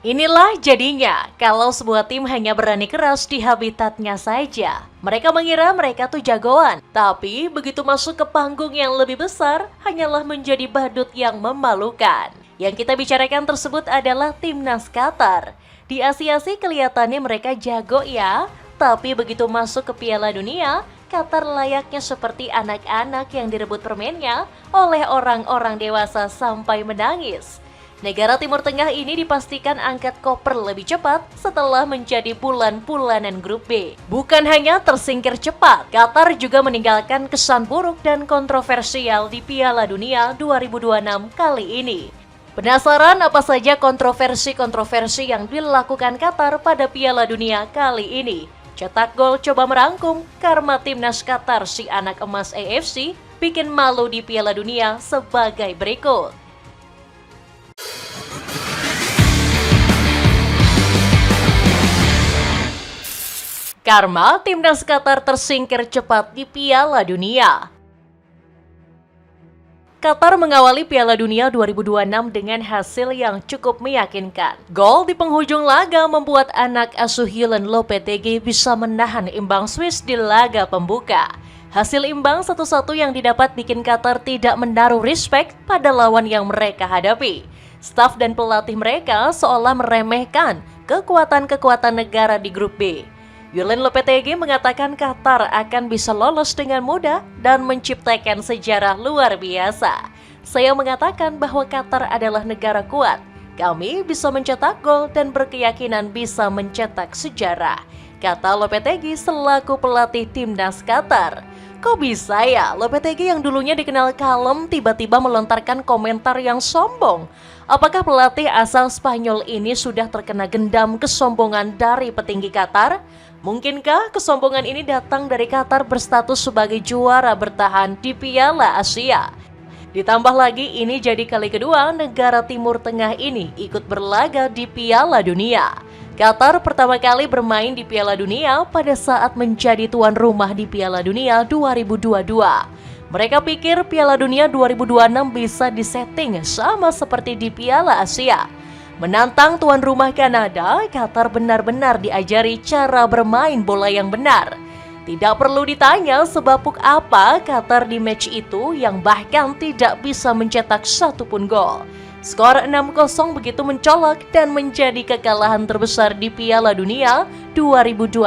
Inilah jadinya kalau sebuah tim hanya berani keras di habitatnya saja. Mereka mengira mereka tuh jagoan, tapi begitu masuk ke panggung yang lebih besar, hanyalah menjadi badut yang memalukan. Yang kita bicarakan tersebut adalah timnas Qatar. Di Asia sih kelihatannya mereka jago ya, tapi begitu masuk ke Piala Dunia, Qatar layaknya seperti anak-anak yang direbut permennya oleh orang-orang dewasa sampai menangis. Negara Timur Tengah ini dipastikan angkat koper lebih cepat setelah menjadi bulan-bulanan grup B. Bukan hanya tersingkir cepat, Qatar juga meninggalkan kesan buruk dan kontroversial di Piala Dunia 2026 kali ini. Penasaran apa saja kontroversi-kontroversi yang dilakukan Qatar pada Piala Dunia kali ini? Cetak Gol coba merangkum karma timnas Qatar si anak emas AFC bikin malu di Piala Dunia sebagai berikut. Karma timnas Qatar tersingkir cepat di Piala Dunia. Qatar mengawali Piala Dunia 2026 dengan hasil yang cukup meyakinkan. Gol di penghujung laga membuat anak asuh Julen Lopetegui bisa menahan imbang Swiss di laga pembuka. Hasil imbang satu-satu yang didapat bikin Qatar tidak menaruh respect pada lawan yang mereka hadapi. Staf dan pelatih mereka seolah meremehkan kekuatan-kekuatan negara di grup B. Julen Lopetegui mengatakan Qatar akan bisa lolos dengan mudah dan menciptakan sejarah luar biasa. Saya mengatakan bahwa Qatar adalah negara kuat. Kami bisa mencetak gol dan berkeyakinan bisa mencetak sejarah, kata Lopetegui selaku pelatih timnas Qatar. Kok bisa ya Lopetegui yang dulunya dikenal kalem tiba-tiba melontarkan komentar yang sombong? Apakah pelatih asal Spanyol ini sudah terkena gendam kesombongan dari petinggi Qatar? Mungkinkah kesombongan ini datang dari Qatar berstatus sebagai juara bertahan di Piala Asia? Ditambah lagi ini jadi kali kedua negara Timur Tengah ini ikut berlaga di Piala Dunia. Qatar pertama kali bermain di Piala Dunia pada saat menjadi tuan rumah di Piala Dunia 2022. Mereka pikir Piala Dunia 2026 bisa disetting sama seperti di Piala Asia. Menantang tuan rumah Kanada, Qatar benar-benar diajari cara bermain bola yang benar. Tidak perlu ditanya sebabuk apa Qatar di match itu yang bahkan tidak bisa mencetak satupun gol. Skor 6-0 begitu mencolok dan menjadi kekalahan terbesar di Piala Dunia 2026.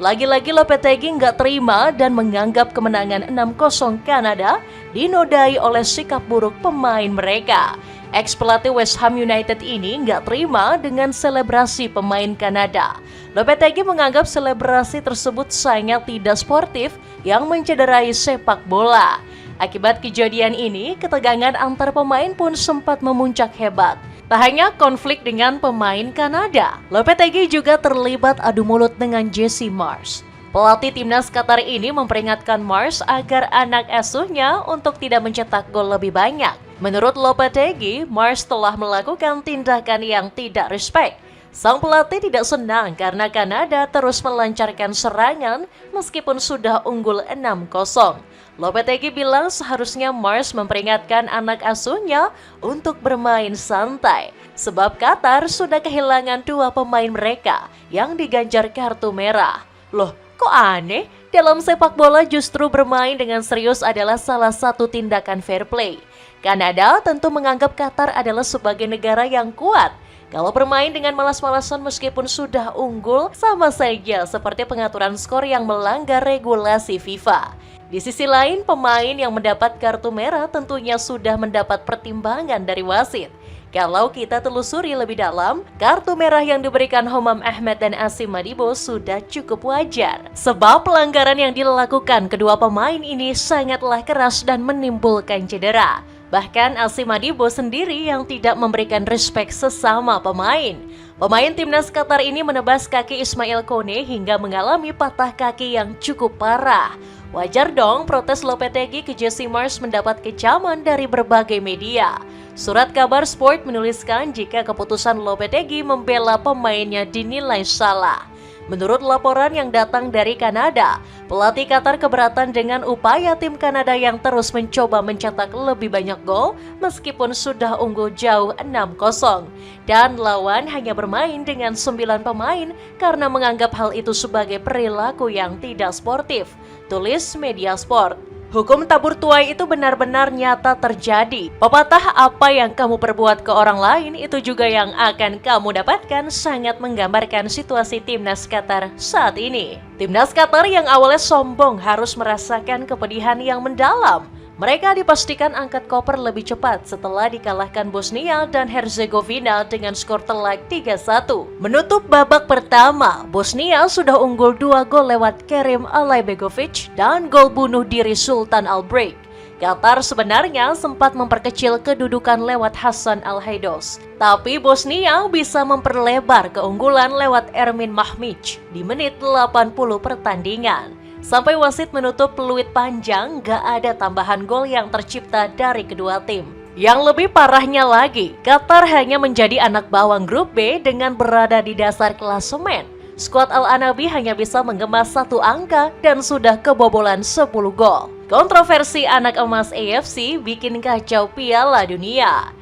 Lagi-lagi Lopetegui nggak terima dan menganggap kemenangan 6-0 Kanada dinodai oleh sikap buruk pemain mereka. Ex-pelatih West Ham United ini nggak terima dengan selebrasi pemain Kanada. Lopetegui menganggap selebrasi tersebut sangat tidak sportif yang mencederai sepak bola. Akibat kejadian ini, ketegangan antar pemain pun sempat memuncak hebat. Tak hanya konflik dengan pemain Kanada, Lopetegui juga terlibat adu mulut dengan Jesse Marsch. Pelatih timnas Qatar ini memperingatkan Marsch agar anak asuhnya untuk tidak mencetak gol lebih banyak. Menurut Lopetegui, Marsch telah melakukan tindakan yang tidak respect. Sang pelatih tidak senang karena Kanada terus melancarkan serangan meskipun sudah unggul 6-0. Lopetegui bilang seharusnya Marsch memperingatkan anak asuhnya untuk bermain santai. Sebab Qatar sudah kehilangan dua pemain mereka yang diganjar kartu merah. Loh, kok aneh? Dalam sepak bola justru bermain dengan serius adalah salah satu tindakan fair play. Kanada tentu menganggap Qatar adalah sebagai negara yang kuat. Kalau bermain dengan malas-malasan meskipun sudah unggul, sama saja seperti pengaturan skor yang melanggar regulasi FIFA. Di sisi lain, pemain yang mendapat kartu merah tentunya sudah mendapat pertimbangan dari wasit. Kalau kita telusuri lebih dalam, kartu merah yang diberikan Homam Ahmed dan Asim Madibo sudah cukup wajar. Sebab pelanggaran yang dilakukan kedua pemain ini sangatlah keras dan menimbulkan cedera. Bahkan Asim Madibo sendiri yang tidak memberikan respek sesama pemain. Pemain timnas Qatar ini menebas kaki Ismail Kone hingga mengalami patah kaki yang cukup parah. Wajar dong protes Lopetegui ke Jesse Marsch mendapat kecaman dari berbagai media. Surat kabar Sport menuliskan jika keputusan Lopetegui membela pemainnya dinilai salah. Menurut laporan yang datang dari Kanada, pelatih Qatar keberatan dengan upaya tim Kanada yang terus mencoba mencetak lebih banyak gol meskipun sudah unggul jauh 6-0. Dan lawan hanya bermain dengan 9 pemain karena menganggap hal itu sebagai perilaku yang tidak sportif, tulis Media Sport. Hukum tabur tuai itu benar-benar nyata terjadi. Pepatah apa yang kamu perbuat ke orang lain itu juga yang akan kamu dapatkan sangat menggambarkan situasi timnas Qatar saat ini. Timnas Qatar yang awalnya sombong harus merasakan kepedihan yang mendalam. Mereka dipastikan angkat koper lebih cepat setelah dikalahkan Bosnia dan Herzegovina dengan skor telak 3-1. Menutup babak pertama, Bosnia sudah unggul 2 gol lewat Kerim Alaibegovic dan gol bunuh diri Sultan Al-Breik. Qatar sebenarnya sempat memperkecil kedudukan lewat Hasan Al-Haidos. Tapi Bosnia bisa memperlebar keunggulan lewat Ermin Mahmic di menit 80 pertandingan. Sampai wasit menutup peluit panjang, gak ada tambahan gol yang tercipta dari kedua tim. Yang lebih parahnya lagi, Qatar hanya menjadi anak bawang grup B dengan berada di dasar klasemen. Skuad Al-Anabi hanya bisa mengemas 1 angka dan sudah kebobolan 10 gol. Kontroversi anak emas AFC bikin kacau Piala Dunia.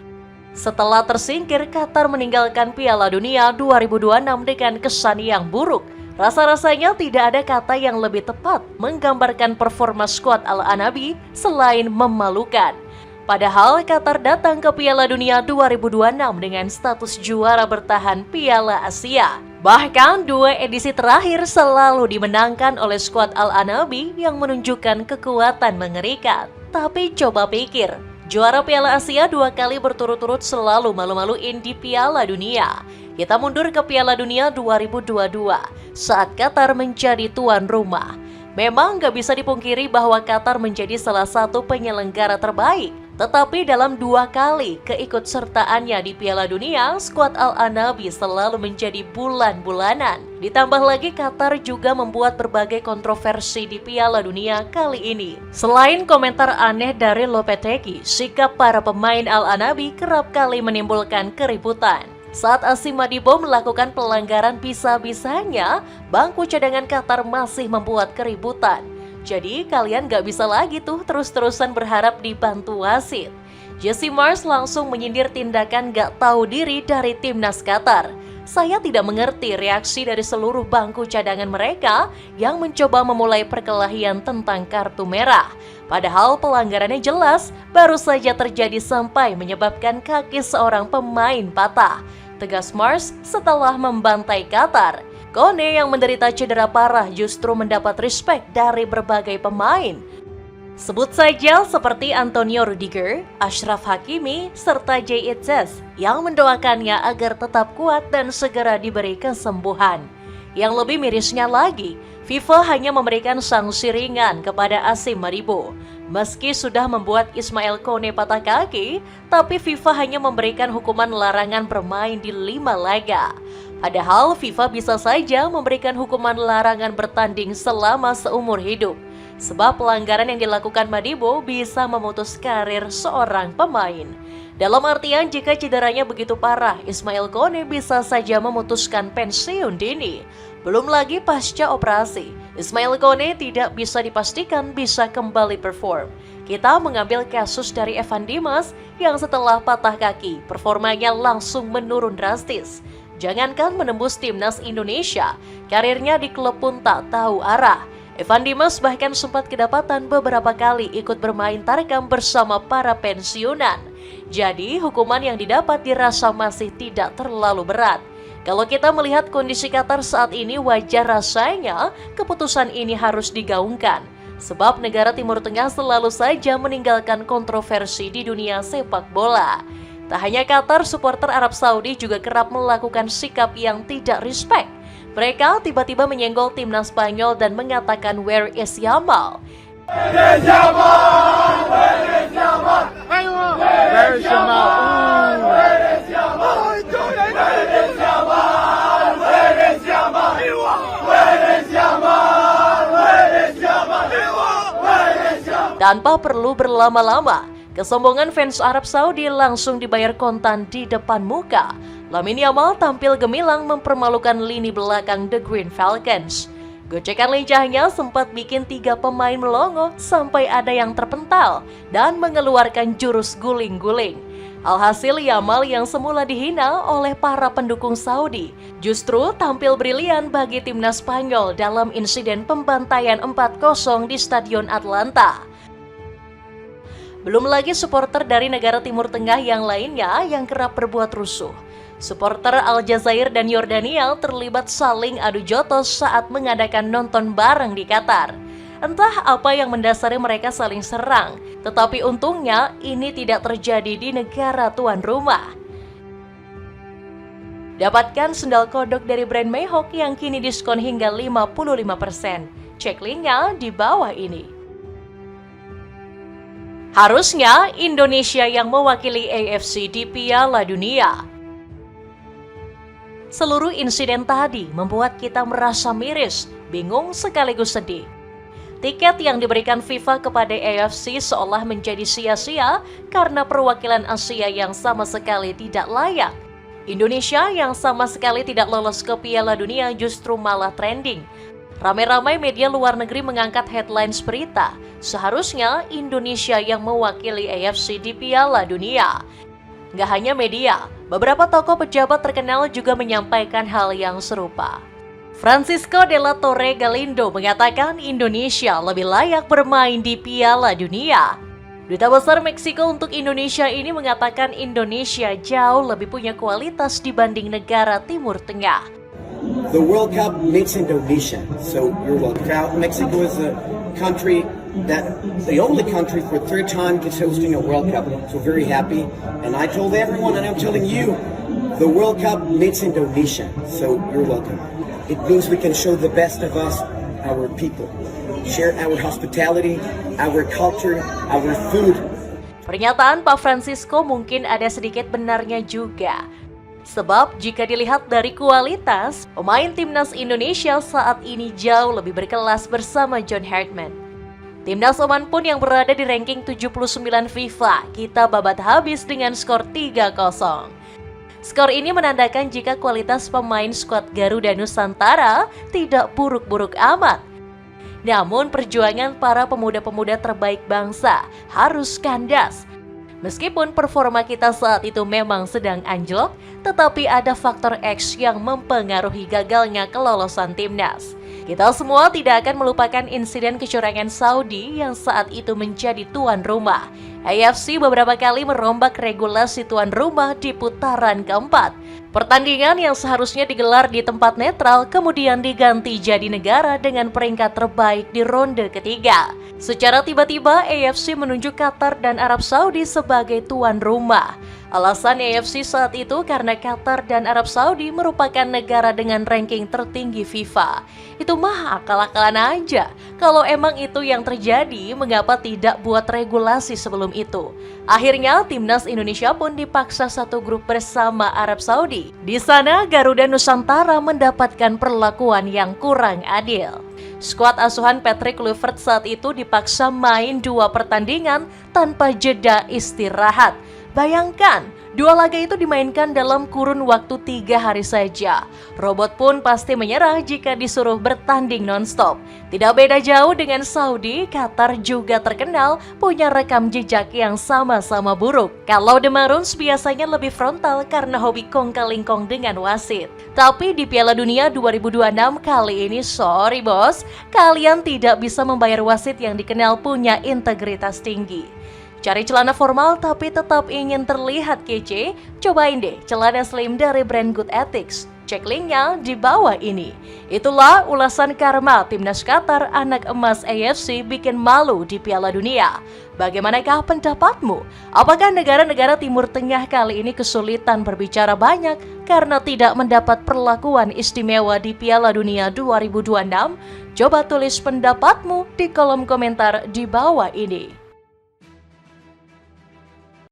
Setelah tersingkir, Qatar meninggalkan Piala Dunia 2026 dengan kesan yang buruk. Rasa-rasanya tidak ada kata yang lebih tepat menggambarkan performa skuad Al-Anabi selain memalukan. Padahal Qatar datang ke Piala Dunia 2026 dengan status juara bertahan Piala Asia. Bahkan 2 edisi terakhir selalu dimenangkan oleh skuad Al-Anabi yang menunjukkan kekuatan mengerikan. Tapi coba pikir, juara Piala Asia 2 kali berturut-turut selalu malu-maluin di Piala Dunia. Kita mundur ke Piala Dunia 2022 saat Qatar menjadi tuan rumah. Memang gak bisa dipungkiri bahwa Qatar menjadi salah satu penyelenggara terbaik. Tetapi dalam 2 kali keikutsertaannya di Piala Dunia, skuad Al-Anabi selalu menjadi bulan-bulanan. Ditambah lagi Qatar juga membuat berbagai kontroversi di Piala Dunia kali ini. Selain komentar aneh dari Lopetegui, sikap para pemain Al-Anabi kerap kali menimbulkan keributan. Saat Asim Madibo melakukan pelanggaran bisa-bisanya, bangku cadangan Qatar masih membuat keributan. Jadi kalian gak bisa lagi tuh terus-terusan berharap dibantu wasit. Jesse Marsch langsung menyindir tindakan gak tahu diri dari timnas Qatar. Saya tidak mengerti reaksi dari seluruh bangku cadangan mereka yang mencoba memulai perkelahian tentang kartu merah. Padahal pelanggarannya jelas, baru saja terjadi sampai menyebabkan kaki seorang pemain patah. Tegas Marsch setelah membantai Qatar. Kone yang menderita cedera parah justru mendapat respek dari berbagai pemain. Sebut saja seperti Antonio Rudiger, Achraf Hakimi, serta Jay Itzes yang mendoakannya agar tetap kuat dan segera diberi kesembuhan. Yang lebih mirisnya lagi, FIFA hanya memberikan sanksi ringan kepada Asim Madibo. Meski sudah membuat Ismail Kone patah kaki, tapi FIFA hanya memberikan hukuman larangan bermain di 5 laga. Padahal FIFA bisa saja memberikan hukuman larangan bertanding selama seumur hidup. Sebab pelanggaran yang dilakukan Madibo bisa memutus karir seorang pemain. Dalam artian jika cederanya begitu parah, Ismail Kone bisa saja memutuskan pensiun dini. Belum lagi pasca operasi, Ismail Kone tidak bisa dipastikan bisa kembali perform. Kita mengambil kasus dari Evan Dimas yang setelah patah kaki, performanya langsung menurun drastis. Jangankan menembus timnas Indonesia, karirnya di klub pun tak tahu arah. Evan Dimas bahkan sempat kedapatan beberapa kali ikut bermain tarkam bersama para pensiunan. Jadi hukuman yang didapat dirasa masih tidak terlalu berat. Kalau kita melihat kondisi Qatar saat ini, wajar rasanya keputusan ini harus digaungkan. Sebab negara Timur Tengah selalu saja meninggalkan kontroversi di dunia sepak bola. Tak hanya Qatar, supporter Arab Saudi juga kerap melakukan sikap yang tidak respect. Mereka tiba-tiba menyenggol timnas Spanyol dan mengatakan "Where is Yamal?" Where is Yamal? Where is Yamal? Where is Yamal? Where is Yamal? Where is Yamal? Where is Yamal? Where is Yamal? Where is Yamal? Where is Yamal? Tanpa perlu berlama-lama, kesombongan fans Arab Saudi langsung dibayar kontan di depan muka. Lamine Yamal tampil gemilang mempermalukan lini belakang The Green Falcons. Gocekan lincahnya sempat bikin 3 pemain melongo sampai ada yang terpental dan mengeluarkan jurus guling-guling. Alhasil Yamal yang semula dihina oleh para pendukung Saudi justru tampil brilian bagi timnas Spanyol dalam insiden pembantaian 4-0 di Stadion Atlanta. Belum lagi supporter dari negara Timur Tengah yang lainnya yang kerap berbuat rusuh. Supporter Aljazair dan Yordania terlibat saling adu jotos saat mengadakan nonton bareng di Qatar. Entah apa yang mendasari mereka saling serang, tetapi untungnya ini tidak terjadi di negara tuan rumah. Dapatkan sendal kodok dari brand Mehok yang kini diskon hingga 55%. Cek linknya di bawah ini. Harusnya Indonesia yang mewakili AFC di Piala Dunia. Seluruh insiden tadi membuat kita merasa miris, bingung sekaligus sedih. Tiket yang diberikan FIFA kepada AFC seolah menjadi sia-sia karena perwakilan Asia yang sama sekali tidak layak. Indonesia yang sama sekali tidak lolos ke Piala Dunia justru malah trending. Ramai-ramai media luar negeri mengangkat headlines berita, seharusnya Indonesia yang mewakili AFC di Piala Dunia. Gak hanya media, beberapa tokoh pejabat terkenal juga menyampaikan hal yang serupa. Francisco de la Torre Galindo mengatakan Indonesia lebih layak bermain di Piala Dunia. Duta Besar Meksiko untuk Indonesia ini mengatakan Indonesia jauh lebih punya kualitas dibanding negara Timur Tengah. The World Cup makes Indonesia, so you're welcome. Mexico is a country that the only country for third time is hosting a World Cup, so very happy. And I told everyone, and I'm telling you, the World Cup makes Indonesia, so you're welcome. It means we can show the best of us, our people, share our hospitality, our culture, our food. Pernyataan Pak Francisco mungkin ada sedikit benarnya juga. Sebab jika dilihat dari kualitas, pemain timnas Indonesia saat ini jauh lebih berkelas bersama John Hartman. Timnas Oman pun yang berada di ranking 79 FIFA, kita babat habis dengan skor 3-0. Skor ini menandakan jika kualitas pemain skuad Garuda Nusantara tidak buruk-buruk amat. Namun perjuangan para pemuda-pemuda terbaik bangsa harus kandas. Meskipun performa kita saat itu memang sedang anjlok, tetapi ada faktor X yang mempengaruhi gagalnya kelolosan timnas. Kita semua tidak akan melupakan insiden kecurangan Saudi yang saat itu menjadi tuan rumah. AFC beberapa kali merombak regulasi tuan rumah di putaran keempat. Pertandingan yang seharusnya digelar di tempat netral kemudian diganti jadi negara dengan peringkat terbaik di ronde ketiga. Secara tiba-tiba AFC menunjuk Qatar dan Arab Saudi sebagai tuan rumah. Alasan AFC saat itu karena Qatar dan Arab Saudi merupakan negara dengan ranking tertinggi FIFA. Itu mah akal-akalan aja. Kalau emang itu yang terjadi, mengapa tidak buat regulasi sebelum itu? Akhirnya timnas Indonesia pun dipaksa satu grup bersama Arab Saudi. Di sana Garuda Nusantara mendapatkan perlakuan yang kurang adil. Skuad asuhan Patrick Kluivert saat itu dipaksa main 2 pertandingan tanpa jeda istirahat. Bayangkan, 2 laga itu dimainkan dalam kurun waktu 3 hari saja. Robot pun pasti menyerah jika disuruh bertanding non-stop. Tidak beda jauh dengan Saudi, Qatar juga terkenal punya rekam jejak yang sama-sama buruk. Kalau The Maroons biasanya lebih frontal karena hobi kong-kalingkong dengan wasit. Tapi di Piala Dunia 2026 kali ini, sorry bos, kalian tidak bisa membayar wasit yang dikenal punya integritas tinggi. Cari celana formal tapi tetap ingin terlihat kece? Cobain deh celana slim dari brand Good Ethics. Cek linknya di bawah ini. Itulah ulasan karma timnas Qatar anak emas AFC bikin malu di Piala Dunia. Bagaimanakah pendapatmu? Apakah negara-negara Timur Tengah kali ini kesulitan berbicara banyak karena tidak mendapat perlakuan istimewa di Piala Dunia 2026? Coba tulis pendapatmu di kolom komentar di bawah ini.